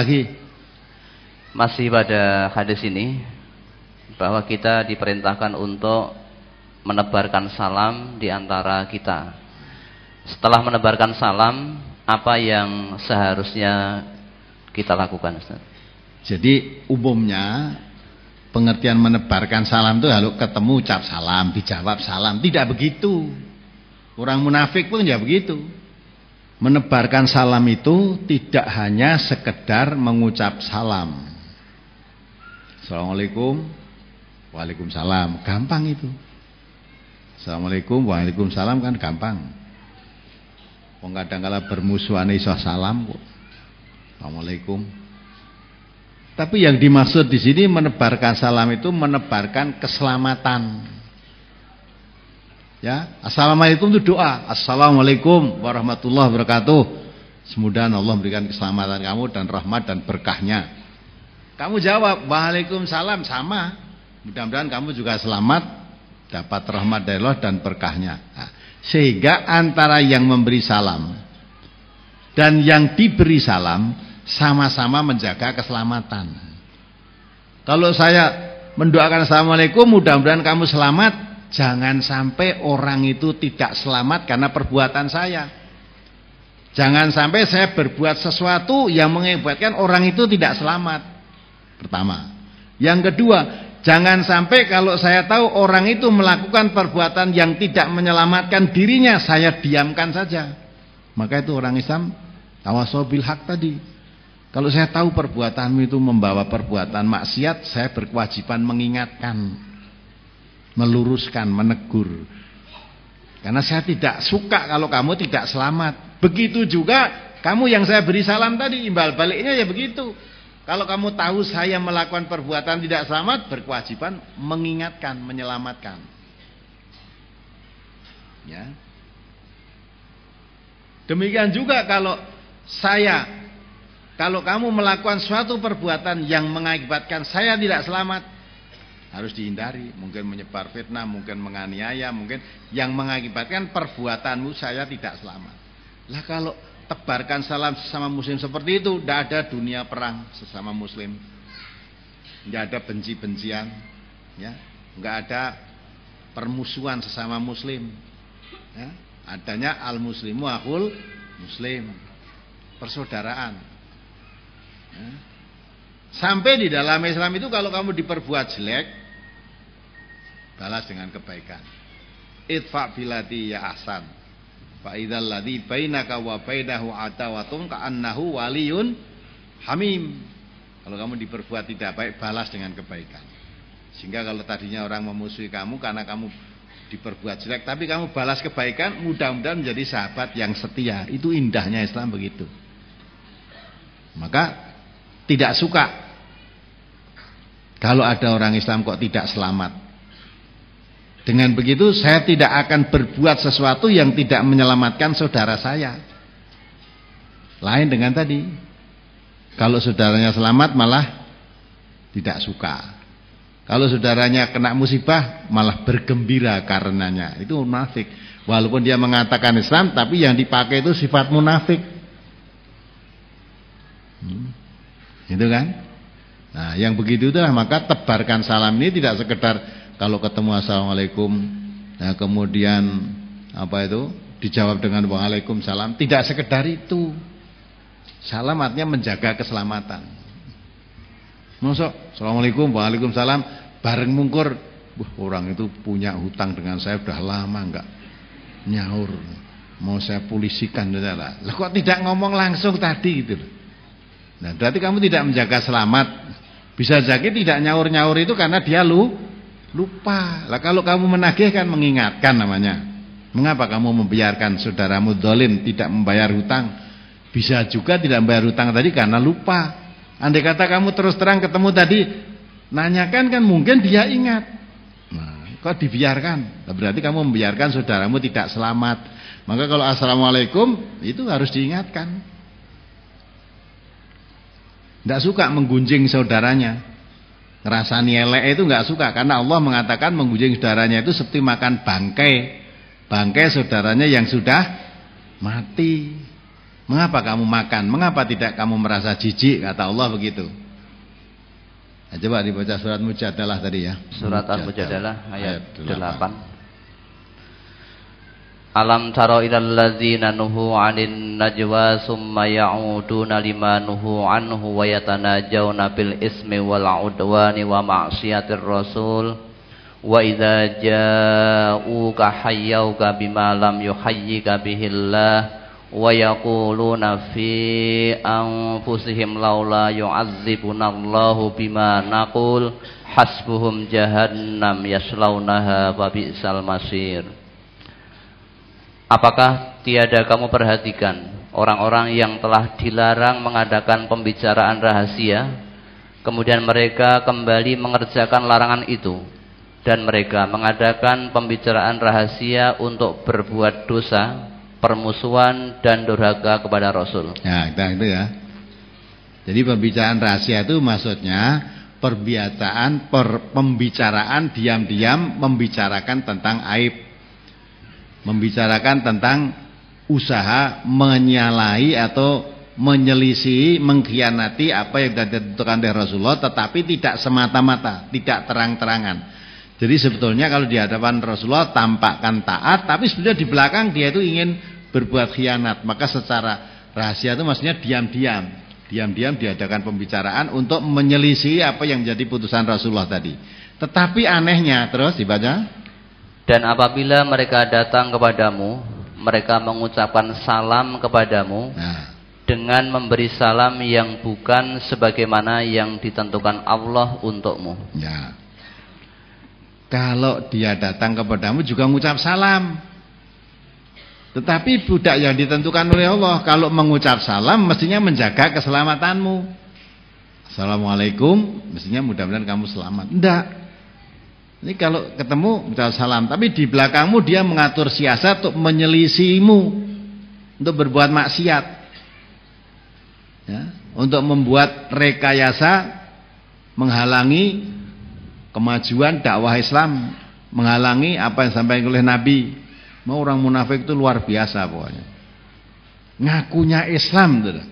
lagi? Masih pada hadis ini, bahwa kita diperintahkan untuk menebarkan salam di antara kita. Setelah menebarkan salam, apa yang seharusnya kita lakukan, Ustaz? Jadi umumnya pengertian menebarkan salam itu kalau ketemu ucap salam, dijawab salam. Tidak begitu. Orang munafik pun ya begitu. Menebarkan salam itu tidak hanya sekedar mengucap salam. Assalamualaikum, waalaikumsalam, gampang itu. Assalamualaikum, waalaikumsalam kan gampang. Kadang-kala bermusuhan iso salam kok. Assalamualaikum. Tapi yang dimaksud di sini menebarkan salam itu menebarkan keselamatan. Ya, assalamualaikum itu doa. Assalamualaikum warahmatullahi wabarakatuh. Semoga Allah memberikan keselamatan kamu dan rahmat dan berkahnya. Kamu jawab waalaikumsalam, sama. Mudah-mudahan kamu juga selamat, dapat rahmat dari Allah dan berkahnya. Nah, sehingga antara yang memberi salam dan yang diberi salam sama-sama menjaga keselamatan. Kalau saya mendoakan assalamualaikum, mudah-mudahan kamu selamat, jangan sampai orang itu tidak selamat karena perbuatan saya. Jangan sampai saya berbuat sesuatu yang mengakibatkan orang itu tidak selamat. Pertama. Yang kedua, jangan sampai kalau saya tahu orang itu melakukan perbuatan yang tidak menyelamatkan dirinya, saya diamkan saja. Maka itu orang Islam tawasau bil haq tadi. Kalau saya tahu perbuatanmu itu membawa perbuatan maksiat, saya berkewajiban mengingatkan, meluruskan, menegur. Karena saya tidak suka kalau kamu tidak selamat. Begitu juga kamu yang saya beri salam tadi, imbal baliknya ya begitu. Kalau kamu tahu saya melakukan perbuatan tidak selamat, berkewajiban mengingatkan, menyelamatkan. Ya. Demikian juga kalau kamu melakukan suatu perbuatan yang mengakibatkan saya tidak selamat, harus dihindari. Mungkin menyebar fitnah, mungkin menganiaya, mungkin yang mengakibatkan perbuatanmu saya tidak selamat. Lah kalau tebarkan salam sesama muslim seperti itu, tidak ada dunia perang sesama muslim, tidak ada benci-bencian, ya, tidak ada permusuhan sesama muslim, ya. Adanya al muslimu akhul muslim, persaudaraan, ya. Sampai di dalam Islam itu kalau kamu diperbuat jelek, balas dengan kebaikan. Idfa billati ya ahsan, fa idzal ladzi bainaka wa bainahu adawatun ka'annahu waliyun hamim. Kalau kamu diperbuat tidak baik, balas dengan kebaikan. Sehingga kalau tadinya orang memusuhi kamu karena kamu diperbuat jelek, tapi kamu balas kebaikan, mudah-mudahan menjadi sahabat yang setia. Itu indahnya Islam begitu. Maka tidak suka kalau ada orang Islam kok tidak selamat. Dengan begitu saya tidak akan berbuat sesuatu yang tidak menyelamatkan saudara saya. Lain dengan tadi, kalau saudaranya selamat malah tidak suka. Kalau saudaranya kena musibah malah bergembira karenanya. Itu munafik. Walaupun dia mengatakan Islam, tapi yang dipakai itu sifat munafik. Gitu kan? Nah, yang begitu itulah, maka tebarkan salam ini tidak sekedar kalau ketemu assalamualaikum, nah kemudian apa itu dijawab dengan waalaikumsalam, tidak sekedar itu. Salam artinya menjaga keselamatan. Masuk assalamualaikum waalaikumsalam bareng mungkur, orang itu punya hutang dengan saya sudah lama enggak nyaur, mau saya polisikan, lah kok tidak ngomong langsung tadi gitu. Nah berarti kamu tidak menjaga selamat. Bisa jadi tidak nyaur-nyaur itu karena dia lupa. Lah kalau kamu menagih kan mengingatkan namanya. Mengapa kamu membiarkan saudaramu zalim tidak membayar hutang? Bisa juga tidak membayar hutang tadi karena lupa. Andai kata kamu terus terang ketemu tadi, nanyakan kan mungkin dia ingat. Nah, kok dibiarkan? Nah, berarti kamu membiarkan saudaramu tidak selamat. Maka kalau assalamualaikum itu harus diingatkan. Tidak suka menggunjing saudaranya. Ngerasani elek itu enggak suka, karena Allah mengatakan menggunjing saudaranya itu seperti makan bangkai saudaranya yang sudah mati. Mengapa kamu makan? Mengapa tidak kamu merasa jijik? Kata Allah begitu. Nah, coba dibaca surat Mujadalah tadi ya. Surat Al-Mujadalah ayat 8. Alam taro ilal ladzina nuhu 'anil najwa summa ya'uduna lima nuhu anhu wa yatanajawna bil ismi wal 'udwani wa ma'siyatir rasul wa idza ja'uka hayyuka bima lam yuhayyika bihillah wa yaquluna fi anfusihim laula yu'adzibunallahu bima naqul hasbuhum jahannam yaslaunaha wa bi'sal masir. Apakah tiada kamu perhatikan orang-orang yang telah dilarang mengadakan pembicaraan rahasia, kemudian mereka kembali mengerjakan larangan itu, dan mereka mengadakan pembicaraan rahasia untuk berbuat dosa, permusuhan dan durhaka kepada Rasul. Ya, itu ya. Jadi pembicaraan rahasia itu maksudnya pembicaraan diam-diam membicarakan tentang aib, membicarakan tentang usaha menyalahi atau menyelisih, mengkhianati apa yang ditentukan oleh Rasulullah, tetapi tidak semata-mata, tidak terang-terangan. Jadi sebetulnya kalau di hadapan Rasulullah tampakkan taat, tapi sebetulnya di belakang dia itu ingin berbuat khianat. Maka secara rahasia itu maksudnya diam-diam diadakan pembicaraan untuk menyelisih apa yang menjadi putusan Rasulullah tadi. Tetapi anehnya, terus dibaca. Dan apabila mereka datang kepadamu, mereka mengucapkan salam kepadamu dengan memberi salam yang bukan sebagaimana yang ditentukan Allah untukmu. Ya. Kalau dia datang kepadamu juga mengucap salam. Tetapi budak yang ditentukan oleh Allah, kalau mengucap salam mestinya menjaga keselamatanmu. Assalamualaikum, mestinya mudah-mudahan kamu selamat. Enggak. Ini kalau ketemu minta salam, tapi di belakangmu dia mengatur siasat untuk menyelisihimu, untuk berbuat maksiat, ya, untuk membuat rekayasa, menghalangi kemajuan dakwah Islam, menghalangi apa yang disampaikan oleh Nabi. Mau orang munafik itu luar biasa pokoknya. Ngakunya Islam, tuh.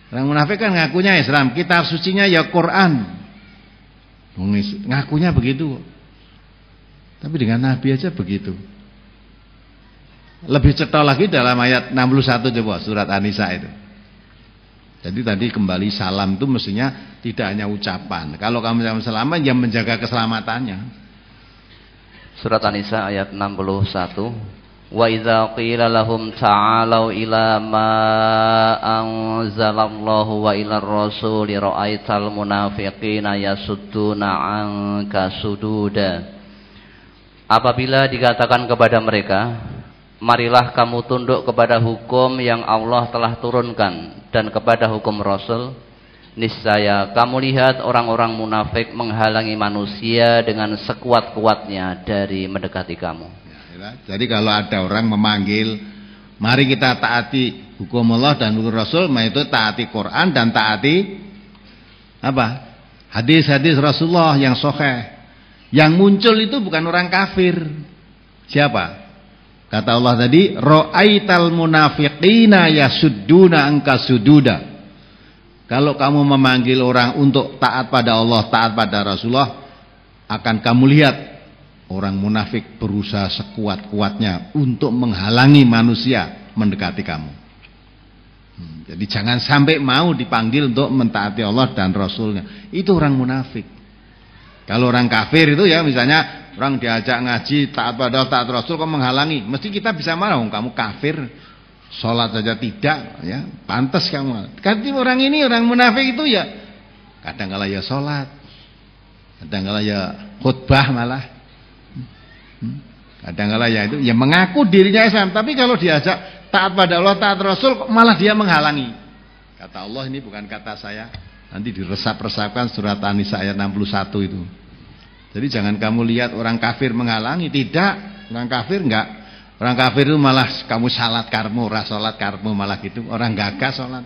Orang munafik kan ngakunya Islam, kitab sucinya ya Quran, ngakunya begitu. Tapi dengan Nabi aja begitu. Lebih cetok lagi dalam ayat 61 coba surat An-Nisa itu. Jadi tadi kembali salam itu mestinya tidak hanya ucapan. Kalau kamu menjaga selamat, ya menjaga keselamatannya. Surat An-Nisa ayat 61. Wa idza qila lahum ta'alu ila ma anzalallahu wa ila ar-rasuli ra'aital munafiqina yasudduna 'anka sududa. Apabila dikatakan kepada mereka, marilah kamu tunduk kepada hukum yang Allah telah turunkan dan kepada hukum Rasul, niscaya kamu lihat orang-orang munafik menghalangi manusia dengan sekuat-kuatnya dari mendekati kamu. Ya, jadi kalau ada orang memanggil, mari kita taati hukum Allah dan hukum Rasul, itu taati Quran dan taati apa? Hadis-hadis Rasulullah yang sahih. Yang muncul itu bukan orang kafir. Siapa? Kata Allah tadi, ra'aital munafiqina yasudduna anka sududa. Kalau kamu memanggil orang untuk taat pada Allah, taat pada Rasulullah, akan kamu lihat orang munafik berusaha sekuat-kuatnya untuk menghalangi manusia mendekati kamu. Jadi jangan sampai mau dipanggil untuk mentaati Allah dan Rasulnya. Itu orang munafik. Kalau orang kafir itu ya, misalnya orang diajak ngaji taat pada taat Rasul kok menghalangi, mesti kita bisa marah, kamu kafir, sholat saja tidak, ya pantas kamu. Karena orang ini orang munafik itu ya kadang-kala ya sholat, kadang-kala ya khutbah malah, kadang-kala ya itu ya mengaku dirinya Islam, tapi kalau diajak taat pada Allah taat Rasul malah dia menghalangi. Kata Allah, ini bukan kata saya. Nanti diresap-resapkan surat An-Nisa ayat 61 itu. Jadi jangan kamu lihat orang kafir menghalangi, tidak. Orang kafir enggak. Orang kafir itu malah kamu salat karmu, salat karmu malah gitu. Orang gagah salat.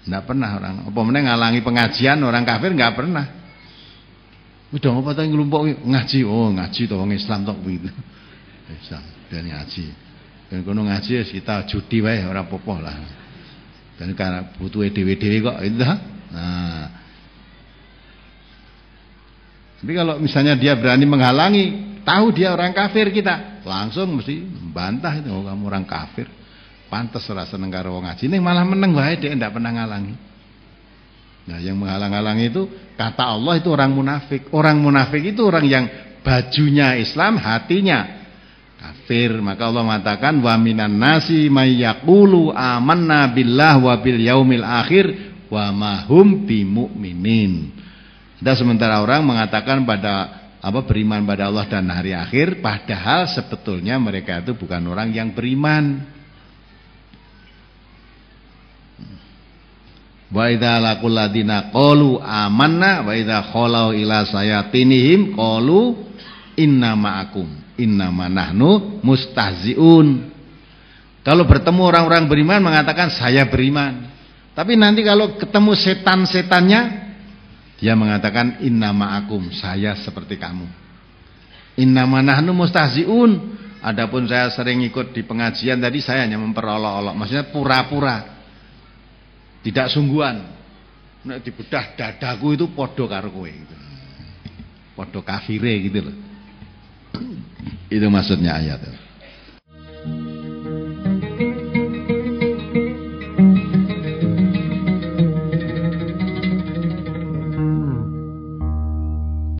Enggak pernah orang. Apa meneh ngalangi pengajian orang kafir enggak pernah. Udah apa tadi ngelumpuk ngaji. Oh, ngaji to wong Islam tok begitu. Islam dan ngaji. Ben kono ngaji kita judi wae ora apa-apa lah. Dan karena butuh dhewe-dhewe kok itu. Nah. Tapi kalau misalnya dia berani menghalangi, tahu dia orang kafir kita, langsung mesti membantah itu, oh, kamu orang kafir. Pantes ora seneng karo wong ngaji, ning malah meneng wae dhek ndak pernah ngalangi. Nah, yang menghalang-halangi itu kata Allah itu orang munafik. Orang munafik itu orang yang bajunya Islam, hatinya kafir. Maka Allah mengatakan wa minan nasi may yaqulu amanna billah wa bil yaumil akhir wa ma hum bimumin. Dan sementara orang mengatakan beriman pada Allah dan hari akhir, padahal sebetulnya mereka itu bukan orang yang beriman. Wa idza laqul ladina qalu amanna wa idza khalau ila sayatinihim qalu inna ma'akum innama nahnu mustahziun. Kalau bertemu orang-orang beriman mengatakan saya beriman. Tapi nanti kalau ketemu setan-setannya dia mengatakan inna ma'akum, saya seperti kamu. Innama nahnu mustahziun. Adapun saya sering ikut di pengajian tadi saya hanya memperolok-olok, maksudnya pura-pura. Tidak sungguhan. Nek dibedah dadaku itu podo karo kowe gitu. Podo kafire gitu loh. Itu maksudnya ayat.